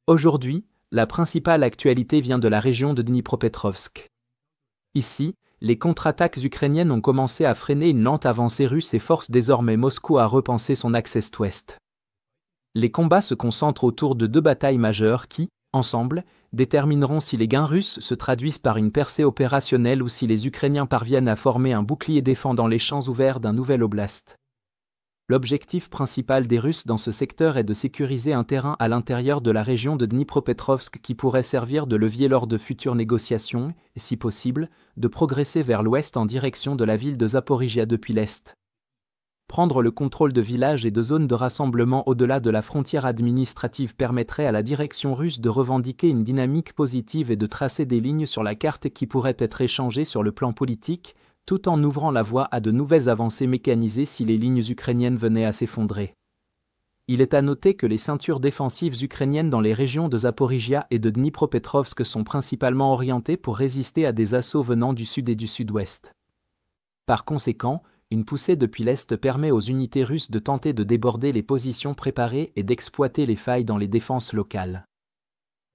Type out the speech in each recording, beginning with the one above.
Aujourd'hui, la principale actualité vient de la région de Dnipropetrovsk. Ici, les contre-attaques ukrainiennes ont commencé à freiner une lente avancée russe et forcent désormais Moscou à repenser son axe est-ouest. Les combats se concentrent autour de deux batailles majeures qui, ensemble, détermineront si les gains russes se traduisent par une percée opérationnelle ou si les Ukrainiens parviennent à former un bouclier défendant les champs ouverts d'un nouvel oblast. L'objectif principal des Russes dans ce secteur est de sécuriser un terrain à l'intérieur de la région de Dnipropetrovsk qui pourrait servir de levier lors de futures négociations et, si possible, de progresser vers l'ouest en direction de la ville de Zaporijia depuis l'est. Prendre le contrôle de villages et de zones de rassemblement au-delà de la frontière administrative permettrait à la direction russe de revendiquer une dynamique positive et de tracer des lignes sur la carte qui pourraient être échangées sur le plan politique, tout en ouvrant la voie à de nouvelles avancées mécanisées si les lignes ukrainiennes venaient à s'effondrer. Il est à noter que les ceintures défensives ukrainiennes dans les régions de Zaporijia et de Dnipropetrovsk sont principalement orientées pour résister à des assauts venant du sud et du sud-ouest. Par conséquent, une poussée depuis l'est permet aux unités russes de tenter de déborder les positions préparées et d'exploiter les failles dans les défenses locales.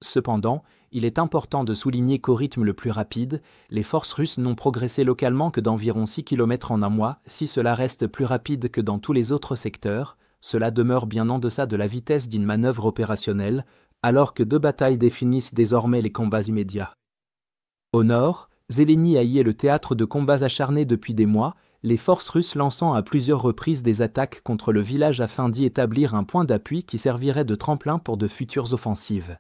Cependant, il est important de souligner qu'au rythme le plus rapide, les forces russes n'ont progressé localement que d'environ 6 km en un mois. Si cela reste plus rapide que dans tous les autres secteurs, cela demeure bien en deçà de la vitesse d'une manœuvre opérationnelle, alors que deux batailles définissent désormais les combats immédiats. Au nord, Zeleny est le théâtre de combats acharnés depuis des mois, les forces russes lançant à plusieurs reprises des attaques contre le village afin d'y établir un point d'appui qui servirait de tremplin pour de futures offensives.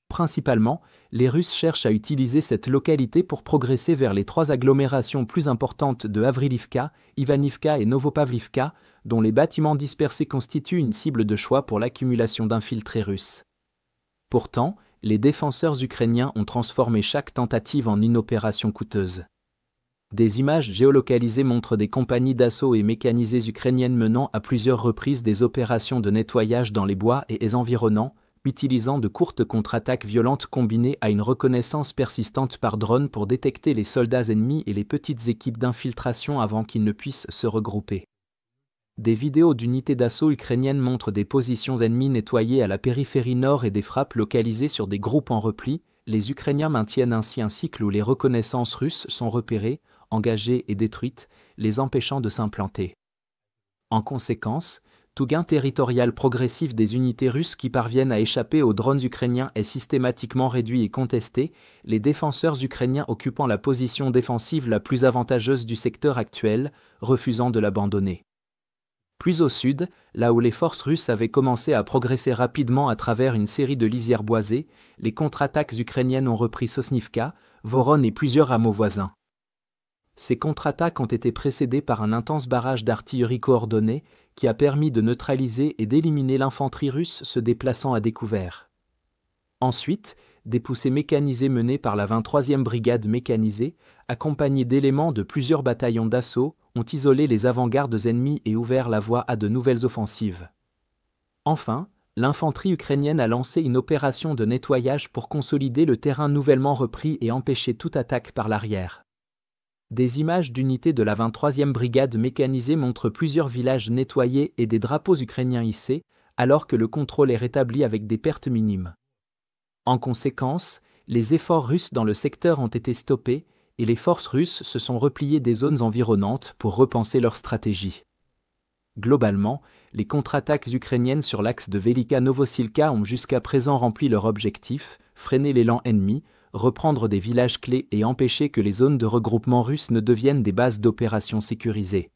Principalement, les Russes cherchent à utiliser cette localité pour progresser vers les trois agglomérations plus importantes de Avrilivka, Ivanivka et Novopavlivka, dont les bâtiments dispersés constituent une cible de choix pour l'accumulation d'infiltrés russes. Pourtant, les défenseurs ukrainiens ont transformé chaque tentative en une opération coûteuse. Des images géolocalisées montrent des compagnies d'assaut et mécanisées ukrainiennes menant à plusieurs reprises des opérations de nettoyage dans les bois et les environnants, utilisant de courtes contre-attaques violentes combinées à une reconnaissance persistante par drone pour détecter les soldats ennemis et les petites équipes d'infiltration avant qu'ils ne puissent se regrouper. Des vidéos d'unités d'assaut ukrainiennes montrent des positions ennemies nettoyées à la périphérie nord et des frappes localisées sur des groupes en repli. Les Ukrainiens maintiennent ainsi un cycle où les reconnaissances russes sont repérées, engagées et détruites, les empêchant de s'implanter. En conséquence, tout gain territorial progressif des unités russes qui parviennent à échapper aux drones ukrainiens est systématiquement réduit et contesté, les défenseurs ukrainiens occupant la position défensive la plus avantageuse du secteur actuel, refusant de l'abandonner. Plus au sud, là où les forces russes avaient commencé à progresser rapidement à travers une série de lisières boisées, les contre-attaques ukrainiennes ont repris Sosnivka, Voron et plusieurs hameaux voisins. Ces contre-attaques ont été précédées par un intense barrage d'artillerie coordonné qui a permis de neutraliser et d'éliminer l'infanterie russe se déplaçant à découvert. Ensuite, des poussées mécanisées menées par la 23e brigade mécanisée, accompagnées d'éléments de plusieurs bataillons d'assaut, ont isolé les avant-gardes ennemies et ouvert la voie à de nouvelles offensives. Enfin, l'infanterie ukrainienne a lancé une opération de nettoyage pour consolider le terrain nouvellement repris et empêcher toute attaque par l'arrière. Des images d'unités de la 23e brigade mécanisée montrent plusieurs villages nettoyés et des drapeaux ukrainiens hissés, alors que le contrôle est rétabli avec des pertes minimes. En conséquence, les efforts russes dans le secteur ont été stoppés et les forces russes se sont repliées des zones environnantes pour repenser leur stratégie. Globalement, les contre-attaques ukrainiennes sur l'axe de Velika-Novosilka ont jusqu'à présent rempli leur objectif, freiner l'élan ennemi, reprendre des villages clés et empêcher que les zones de regroupement russes ne deviennent des bases d'opérations sécurisées.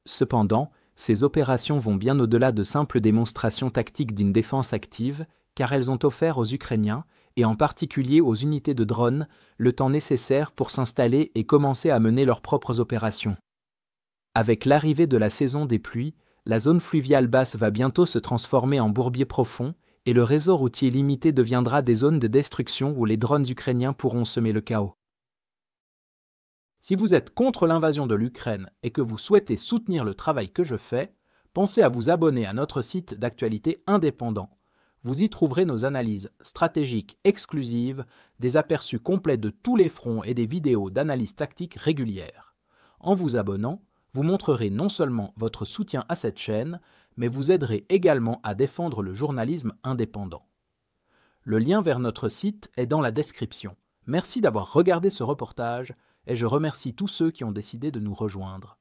Cependant, ces opérations vont bien au-delà de simples démonstrations tactiques d'une défense active, car elles ont offert aux Ukrainiens, et en particulier aux unités de drones, le temps nécessaire pour s'installer et commencer à mener leurs propres opérations. Avec l'arrivée de la saison des pluies, la zone fluviale basse va bientôt se transformer en bourbier profond, et le réseau routier limité deviendra des zones de destruction où les drones ukrainiens pourront semer le chaos. Si vous êtes contre l'invasion de l'Ukraine et que vous souhaitez soutenir le travail que je fais, pensez à vous abonner à notre site d'actualité indépendant. Vous y trouverez nos analyses stratégiques exclusives, des aperçus complets de tous les fronts et des vidéos d'analyse tactique régulières. En vous abonnant, vous montrerez non seulement votre soutien à cette chaîne, mais vous aiderez également à défendre le journalisme indépendant. Le lien vers notre site est dans la description. Merci d'avoir regardé ce reportage et je remercie tous ceux qui ont décidé de nous rejoindre.